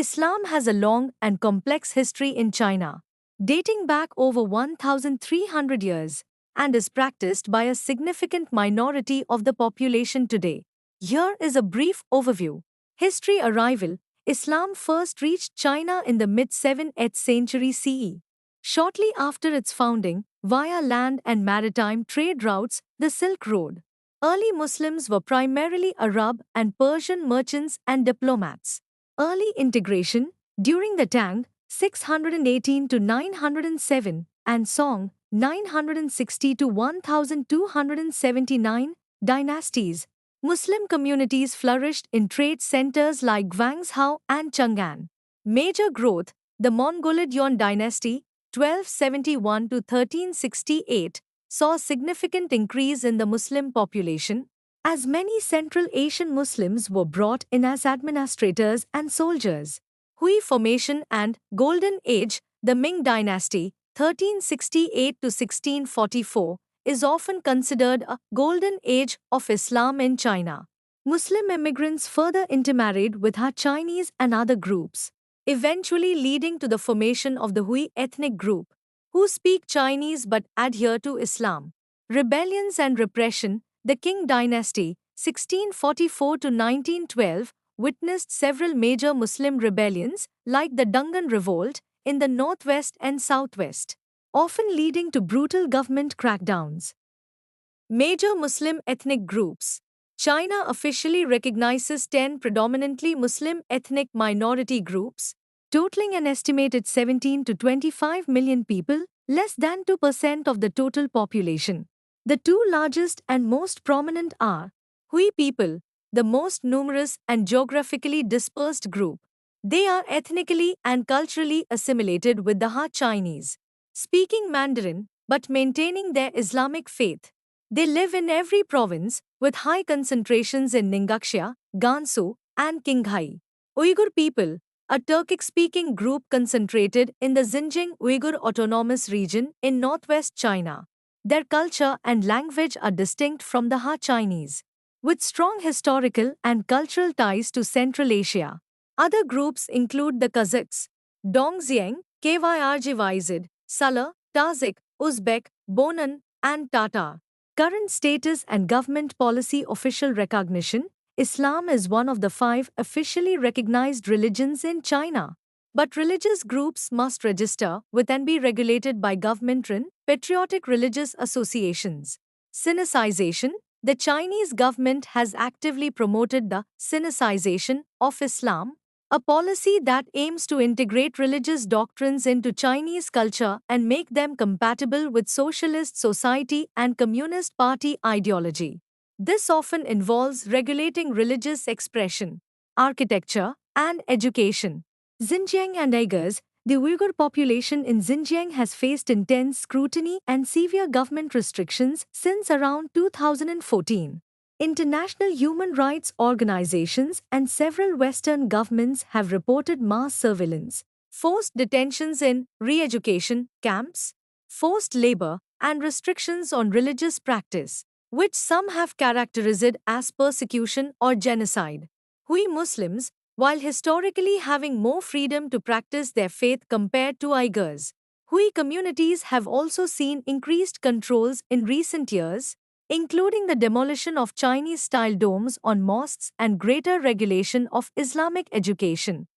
Islam has a long and complex history in China, dating back over 1,300 years, and is practiced by a significant minority of the population today. Here is a brief overview. History arrival. Islam first reached China in the mid-7th century CE. Shortly after its founding, via land and maritime trade routes, the Silk Road. Early Muslims were primarily Arab and Persian merchants and diplomats. Early integration during the Tang 618 to 907 and Song 960 to 1279 dynasties, Muslim communities flourished in trade centers like Guangzhou and Chang'an. Major growth, the Mongolid Yuan dynasty 1271 to 1368 saw a significant increase in the Muslim population, as many Central Asian Muslims were brought in as administrators and soldiers. Hui formation and Golden Age, the Ming Dynasty, 1368 to 1644, is often considered a golden age of Islam in China. Muslim immigrants further intermarried with Han Chinese and other groups, eventually leading to the formation of the Hui ethnic group, who speak Chinese but adhere to Islam. Rebellions and repression. The Qing dynasty, 1644 to 1912, witnessed several major Muslim rebellions, like the Dungan Revolt, in the northwest and southwest, often leading to brutal government crackdowns. Major Muslim ethnic groups. China officially recognizes 10 predominantly Muslim ethnic minority groups, totaling an estimated 17 to 25 million people, less than 2% of the total population. The two largest and most prominent are Hui people, the most numerous and geographically dispersed group. They are ethnically and culturally assimilated with the Han Chinese, speaking Mandarin but maintaining their Islamic faith. They live in every province, with high concentrations in Ningxia, Gansu, and Qinghai. Uyghur people, a Turkic-speaking group concentrated in the Xinjiang Uyghur Autonomous Region in northwest China. Their culture and language are distinct from the Han Chinese, with strong historical and cultural ties to Central Asia. Other groups include the Kazakhs, Dongxiang, Kyrgyz, Salar, Tajik, Uzbek, Bonan, and Tatar. Current status and government policy. Official recognition. Islam is one of the 5 officially recognized religions in China. But religious groups must register with and be regulated by government-run, patriotic religious associations. Sinicization. The Chinese government has actively promoted the Sinicization of Islam, a policy that aims to integrate religious doctrines into Chinese culture and make them compatible with socialist society and Communist Party ideology. This often involves regulating religious expression, architecture, and education. Xinjiang and Uyghurs. The Uyghur population in Xinjiang has faced intense scrutiny and severe government restrictions since around 2014. International human rights organizations and several Western governments have reported mass surveillance, forced detentions in re-education camps, forced labor, and restrictions on religious practice, which some have characterized as persecution or genocide. Hui Muslims, while historically having more freedom to practice their faith compared to Uyghurs, Hui communities have also seen increased controls in recent years, including the demolition of Chinese-style domes on mosques and greater regulation of Islamic education.